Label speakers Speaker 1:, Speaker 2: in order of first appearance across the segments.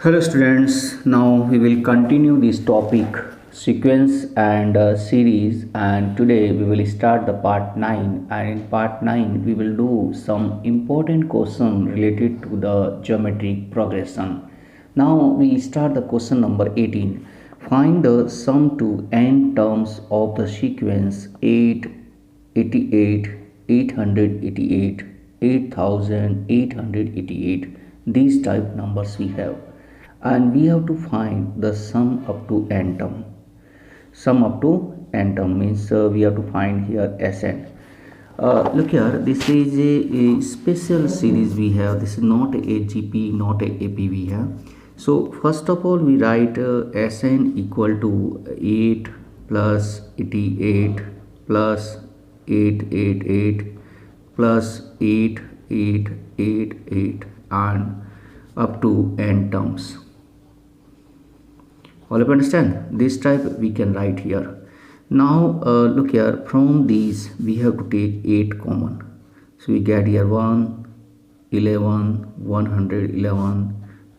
Speaker 1: Hello students, now we will continue this topic sequence and series, and today we will start the part 9, and in part 9 we will do some important question related to the geometric progression. Now we start the question number 18. Find the sum to n terms of the sequence 8, 88, 888, 8888. These type numbers we have, and we have to find the sum up to n term. Sum up to n term means we have to find here Sn. Look here, this is a special series we have. This is not a GP, not a AP we have. So first of all we write Sn equal to 8 plus 88 plus 888 plus 8888 and up to n terms. All of you understand? This type we can write here. Now look here, from these we have to take 8 common. So we get here 1, 11, 111,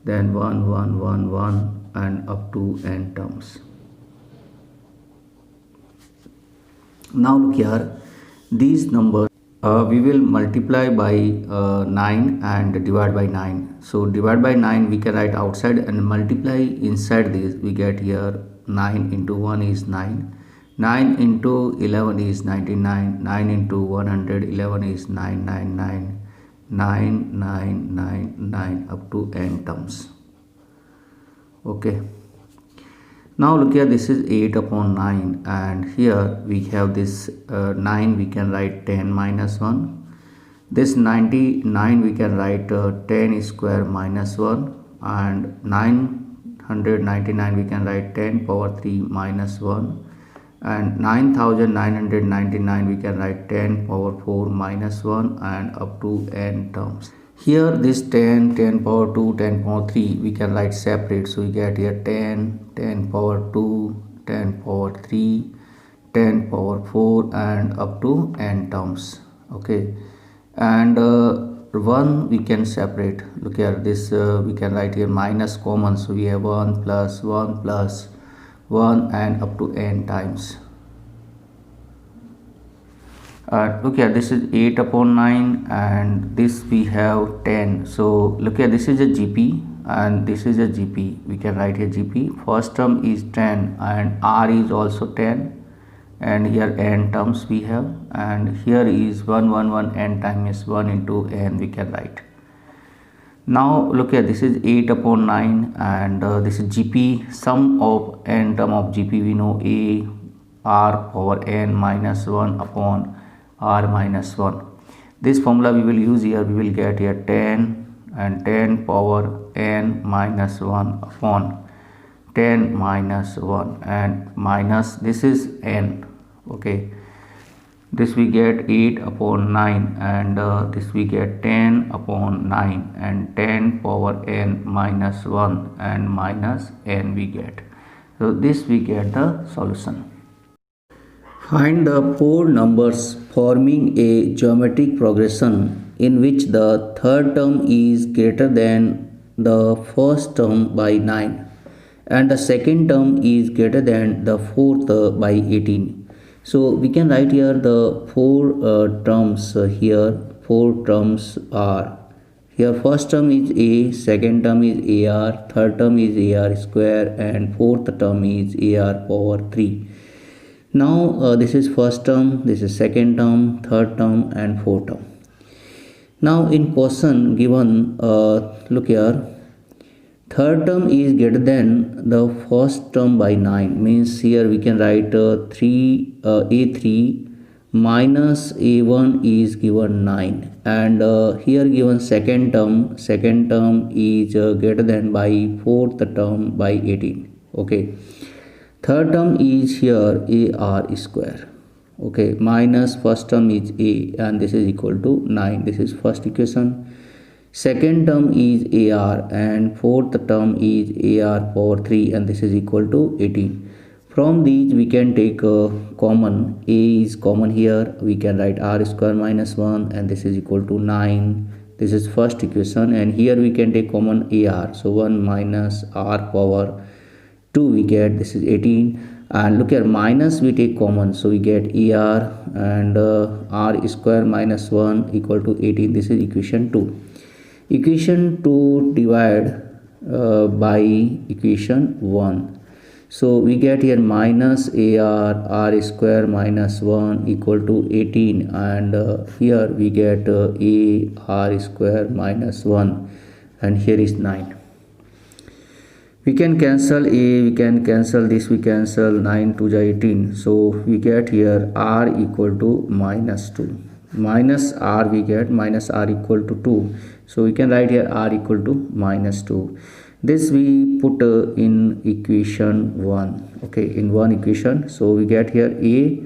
Speaker 1: then 1, 1, 1, 1 and up to n terms. Now look here, these numbers we will multiply by 9 and divide by 9. So divide by 9 we can write outside and multiply inside this. We get here 9 into 1 is 9. 9 into 11 is 99. 9 into 111 is 999. 9999 up to n terms. Okay. Now look here, this is 8 upon 9, and here we have this 9, we can write 10 minus 1. This 99 we can write 10 square minus 1, and 999 we can write 10 power 3 minus 1, and 9999 we can write 10 power 4 minus 1 and up to n terms. Here this 10, 10 power 2, 10 power 3 we can write separate. So we get here 10, 10 power 2, 10 power 3, 10 power 4 and up to n terms. Okay, and 1 we can separate. Look here, this we can write here minus common. So we have 1 plus 1 plus 1 and up to n times. Look here, this is 8 upon 9 and this we have 10. So look here, this is a GP and this is a GP. We can write here GP. First term is 10 and R is also 10, and here n terms we have, and here is 1 1 1 n times 1 into n we can write. Now look here, this is 8 upon 9 and this is GP. Sum of n term of GP we know A R over n minus 1 upon R minus 1. This formula we will use here. We will get here 10 and 10 power n minus 1 upon 10 minus 1 and minus this is n. Okay, this we get 8 upon 9 and this we get 10 upon 9 and 10 power n minus 1 and minus n we get. So this we get the solution. Find the four numbers forming a geometric progression in which the third term is greater than the first term by 9 and the second term is greater than the fourth by 18. So we can write here the four terms here. Four terms are here. First term is A, second term is AR, third term is AR square and fourth term is AR power 3. Now this is first term, this is second term, third term and fourth term. Now in question given, look here, third term is greater than the first term by 9, means here we can write A3 minus A1 is given 9, and here given second term is greater than by fourth term by 18. Okay, third term is here AR square. Okay, minus first term is A and this is equal to 9. This is first equation. Second term is AR and fourth term is AR power 3 and this is equal to 18. From these we can take common. A is common here. We can write R square minus 1 and this is equal to 9. This is first equation, and here we can take common AR. So 1 minus R power 2 we get, this is 18, and look here, minus we take common, so we get AR, and R square minus 1 equal to 18. This is equation 2. Equation 2 divide by equation 1. So we get here minus AR R square minus 1 equal to 18, and here we get A R square minus 1, and here is 9. We can cancel A, we can cancel this, we cancel 9 to the 18. So we get here R equal to minus 2. Minus R we get, minus R equal to 2. So we can write here R equal to minus 2. This we put in equation 1. Okay, in one equation. So we get here A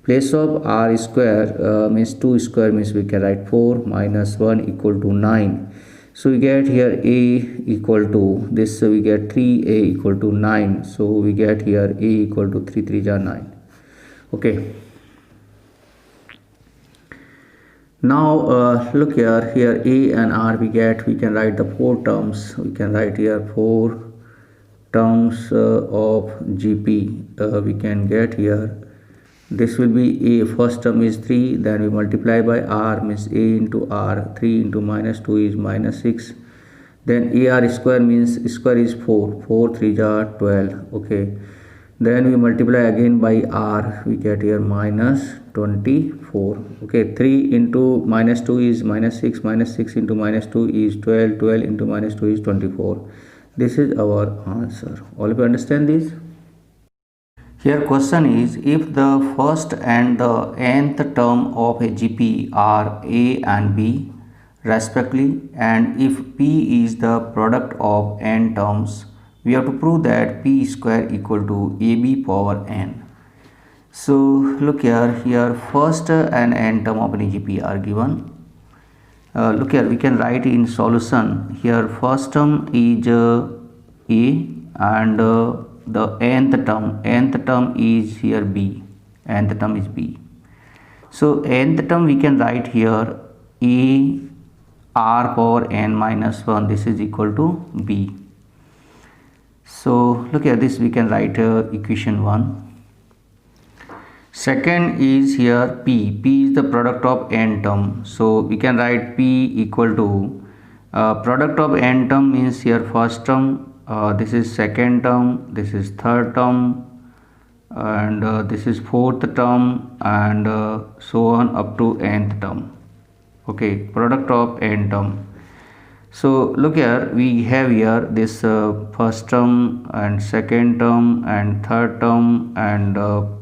Speaker 1: place of R square means 2 square means we can write 4 minus 1 equal to 9. So we get here A equal to this, we get 3A equal to 9. So we get here A equal to 3 3 are 9. Okay. Now look here, A and R we get, we can write the 4 terms. We can write here 4 terms of GP. We can get here, this will be A, first term is 3, then we multiply by R, means A into R, 3 into minus 2 is minus 6. Then AR square means square is 4, 4 3 are 12. Okay. Then we multiply again by R, we get here minus 24. Okay, 3 into minus 2 is minus 6, minus 6 into minus 2 is 12, 12 into minus 2 is 24. This is our answer. All of you understand this? Here question is, if the first and the nth term of a GP are A and B respectively, and if P is the product of n terms, we have to prove that P square equal to AB power n. So look here first and n term of any GP are given. Look here, we can write in solution. Here first term is A, and the nth term is here B. Nth term is B. So nth term we can write here A R power n minus 1. This is equal to B. So look at this, we can write equation 1. Second is here P. P is the product of n term. So we can write P equal to product of n term means here first term, this is second term, this is third term, and this is fourth term, and so on up to nth term. Okay, product of n term. So look here, we have here this first term and second term and third term and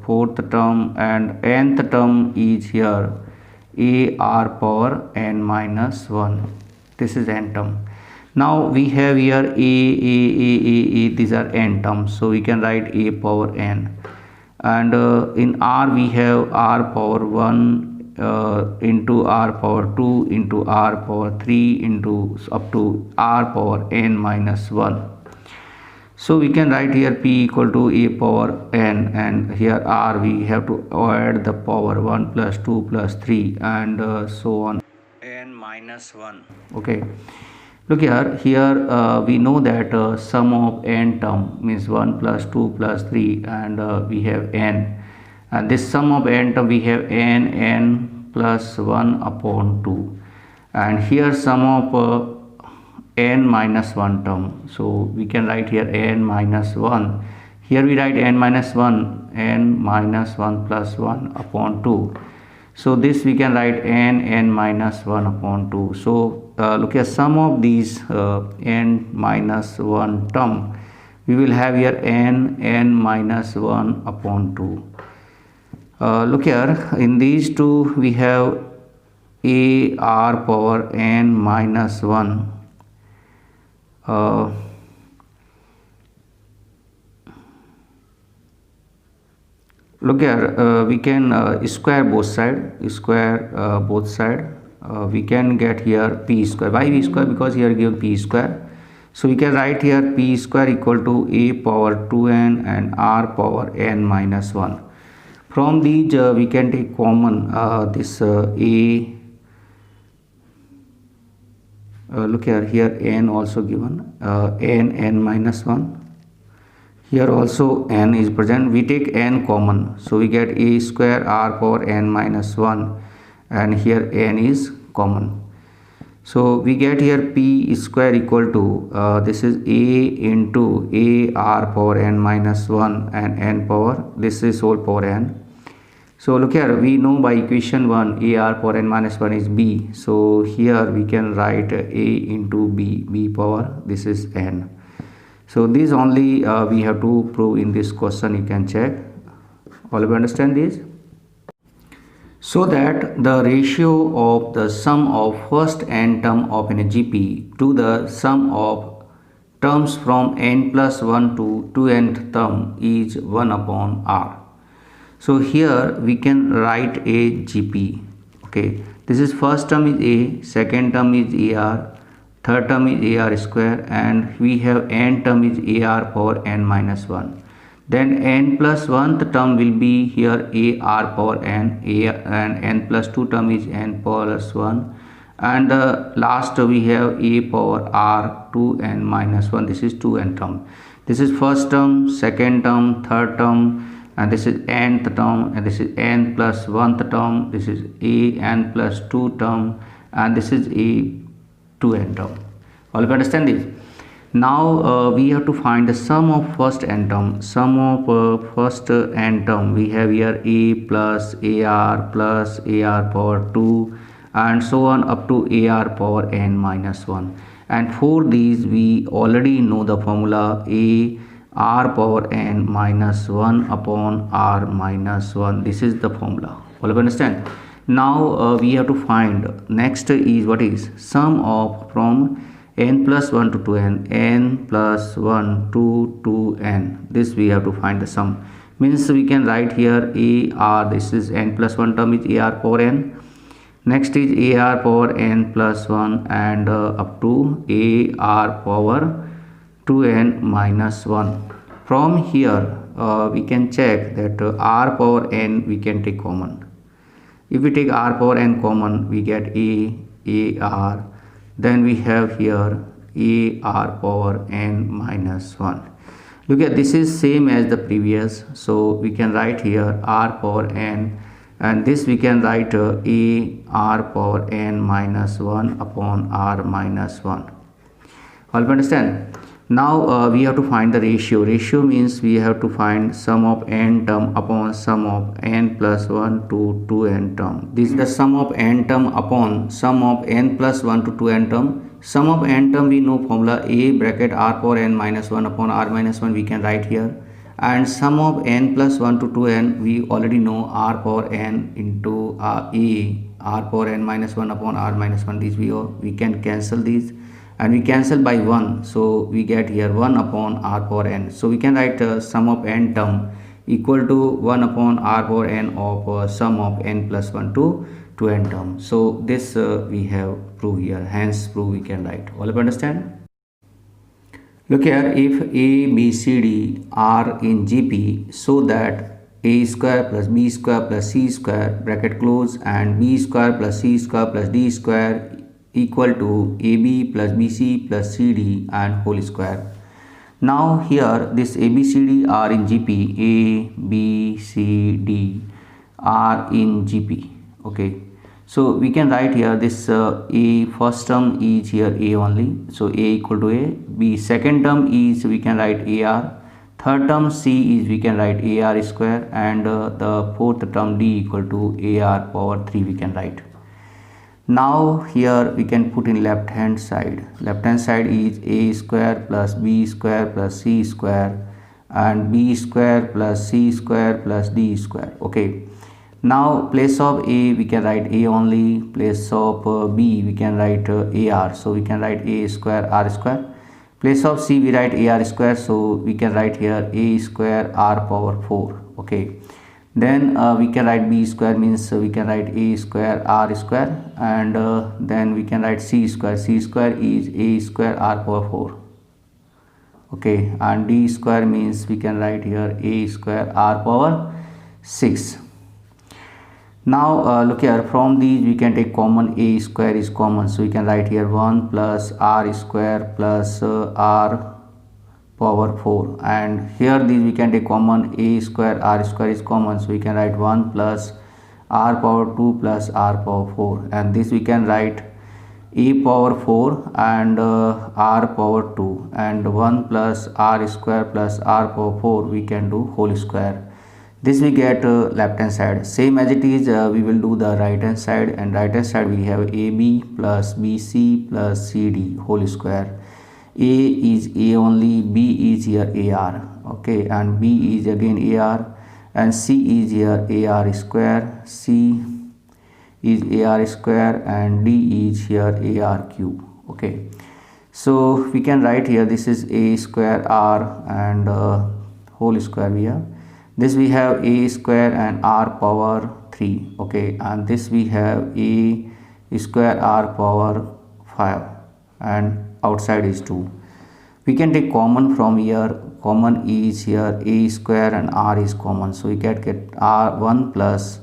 Speaker 1: fourth term, and nth term is here A R power n minus 1. This is n term. Now we have here A, these are n terms, so we can write A power n, and in R we have R power 1 into R power 2 into R power 3 into up to R power n minus 1. So we can write here P equal to A power n, and here R we have to add the power 1 plus 2 plus 3 and so on n minus 1. Okay, look here we know that sum of n term means 1 plus 2 plus 3, and we have n, and this sum of n term we have n plus 1 upon 2, and here sum of n minus 1 term, so we can write here n minus 1. Here we write n minus 1, n minus 1 plus 1 upon 2. So this we can write n minus 1 upon 2. So look at sum of these n minus 1 term, we will have here n minus 1 upon 2. Look here, in these two we have A R power n minus 1. Look here, we can square both side, we can get here P square. Why P square? Because here given P square. So we can write here P square equal to A power 2n and R power n minus 1. From these we can take common this A look here n also given, n minus 1. Here also n is present. We take n common, so we get a square r power n minus 1, and here n is common. So we get here p square equal to this is a into a r power n minus 1 and n power, this is whole power n. So look here, we know by equation 1 a r power n minus 1 is b. So here we can write a into b power, this is n. So this only we have to prove in this question. You can check. All of you understand this? So that the ratio of the sum of first n term of an GP to the sum of terms from n plus 1 to 2nth term is 1 upon r. So here we can write a GP. Okay, this is first term is a, second term is ar, third term is ar square, and we have n term is ar power n minus 1. Then n plus 1th term will be here ar power n, and n plus 2 term is n plus 1, and the last we have a power r 2n minus 1. This is 2n term. This is first term, second term, third term, and this is nth term, and this is n plus 1th term, this is a n plus 2 term, and this is a 2n term. All of you understand this? Now we have to find the sum of first n term. Sum of first n term, we have here a plus ar power 2, and so on up to ar power n minus 1. And for these we already know the formula a r power n minus 1 upon r minus 1. This is the formula. All of you understand? Now we have to find, next is what is sum of from n plus 1 to 2n, n plus 1 to 2n. This we have to find the sum. Means we can write here ar, this is n plus 1 term is ar power n. Next is ar power n plus 1 and up to ar power 2n minus 1. From here we can check that r power n we can take common. If we take r power n common, we get ar. Then we have here ar power n minus 1. Look at this is same as the previous, so we can write here r power n, and this we can write ar power n minus 1 upon r minus 1. All you understand? Now we have to find the ratio. Ratio means we have to find sum of n term upon sum of n plus 1 to 2n term. This is the sum of n term upon sum of n plus 1 to 2n term. Sum of n term we know formula a bracket r power n minus 1 upon r minus 1 we can write here. And sum of n plus 1 to 2n we already know r power n into r power n minus 1 upon r minus 1. These we can cancel these. And we cancel by 1, so we get here 1 upon r power n. So we can write sum of n term equal to 1 upon r power n of sum of n plus 1 to 2n term. So this we have proved here, hence prove we can write. All of you understand? Look here, if a, b, c, d are in GP, so that a square plus b square plus c square bracket close and b square plus c square plus d square equal to AB plus BC plus CD and whole square. Now here this ABCD are in GP, A, B, C, D are in GP. Okay, so we can write here this A first term is here A only, so A equal to A. B second term is we can write AR. Third term C is we can write AR square, and the fourth term D equal to AR power 3 we can write. Now here we can put in left hand side. Left hand side is a square plus b square plus c square and b square plus c square plus d square. Okay, now place of a we can write a only, place of b we can write ar, so we can write a square r square. Place of c we write ar square, so we can write here a square r power 4. Okay, then we can write b square, means we can write a square r square, and then we can write c square. C square is a square r power 4. Okay, and d square means we can write here a square r power 6. Now look here, from these we can take common. A square is common, so we can write here 1 plus r square plus r power 4, and here these we can take common. A square r square is common, so we can write 1 plus r power 2 plus r power 4, and this we can write a power 4 and r power 2, and 1 plus r square plus r power 4 we can do whole square. This we get left hand side. Same as it is, we will do the right hand side, and right hand side we have ab plus bc plus cd whole square. A is a only, b is here ar, okay, and b is again ar, and c is here ar square, c is ar square, and d is here ar cube. Okay, so we can write here this is a square r and whole square we have. This we have a square and r power 3, okay, and this we have a square r power 5, and outside is 2. We can take common from here. Common is here a square and r is common, so we get r 1 plus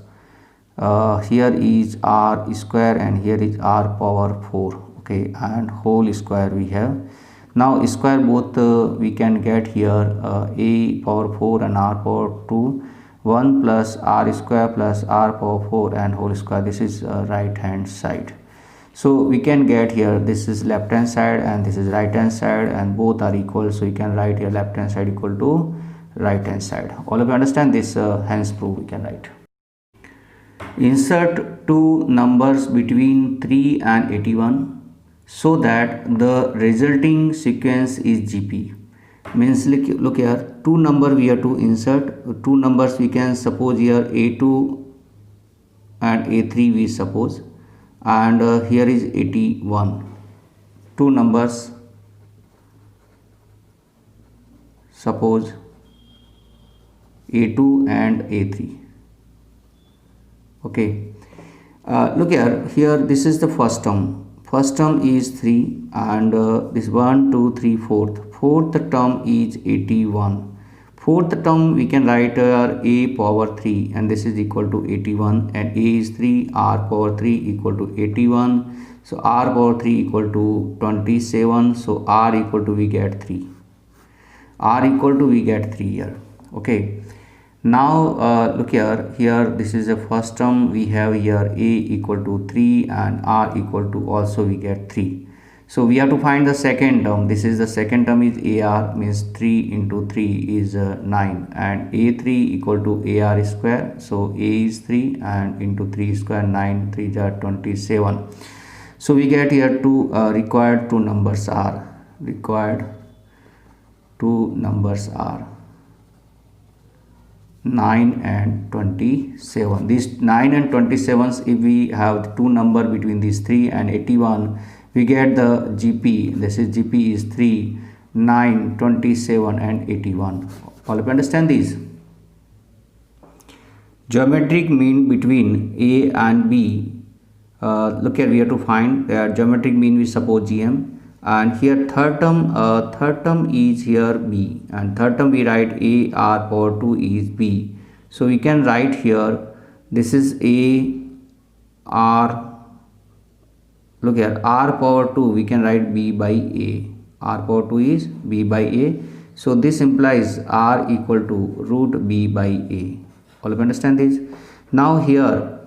Speaker 1: here is r square and here is r power 4, okay, and whole square we have. Now square both we can get here a power 4 and r power 2, 1 plus r square plus r power 4 and whole square. This is right hand side. So we can get here this is left hand side and this is right hand side, and both are equal, so we can write here left hand side equal to right hand side. All of you understand this, hence proof we can write. Insert two numbers between 3 and 81 so that the resulting sequence is GP. Means look here, two number we have to insert. Two numbers we can suppose here A2 and A3 we suppose, and here is 81. Two numbers, suppose A2 and A3. Okay, look here this is the first term. First term is 3, and this 1 2 3 fourth term is 81. Fourth term we can write a power 3, and this is equal to 81, and a is 3, r power 3 equal to 81, so r power 3 equal to 27, so r equal to we get 3, r equal to we get 3 here. Okay, now look here this is the first term. We have here a equal to 3 and r equal to also we get 3. So we have to find the second term. This is the second term is ar, means 3 into 3 is 9, and a3 equal to ar square, so a is 3 and into 3 square, 9 3 are 27. So we get here two required two numbers are 9 and 27. These 9 and 27s, if we have the two number between these 3 and 81, we get the GP. This is GP is 3, 9, 27 and 81. All of you understand these? Geometric mean between A and B. Look here, we have to find geometric mean, we suppose GM, and here third term is here B, and third term we write a r power 2 is B. So we can write here this is a r, look here, r power 2 we can write b by a, r power 2 is b by a, so this implies r equal to root b by a. All of you understand this? Now here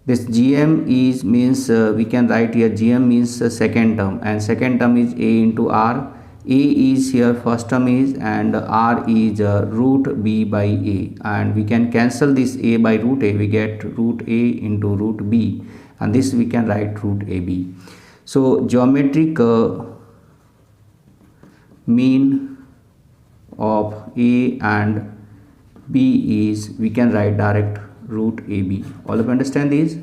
Speaker 1: this GM is means we can write here GM means second term, and second term is a into r. A is here first term is, and r is root b by a, and we can cancel this a by root a, we get root a into root b, and this we can write root ab. So geometric mean of a and b is, we can write direct root ab. All of you understand these?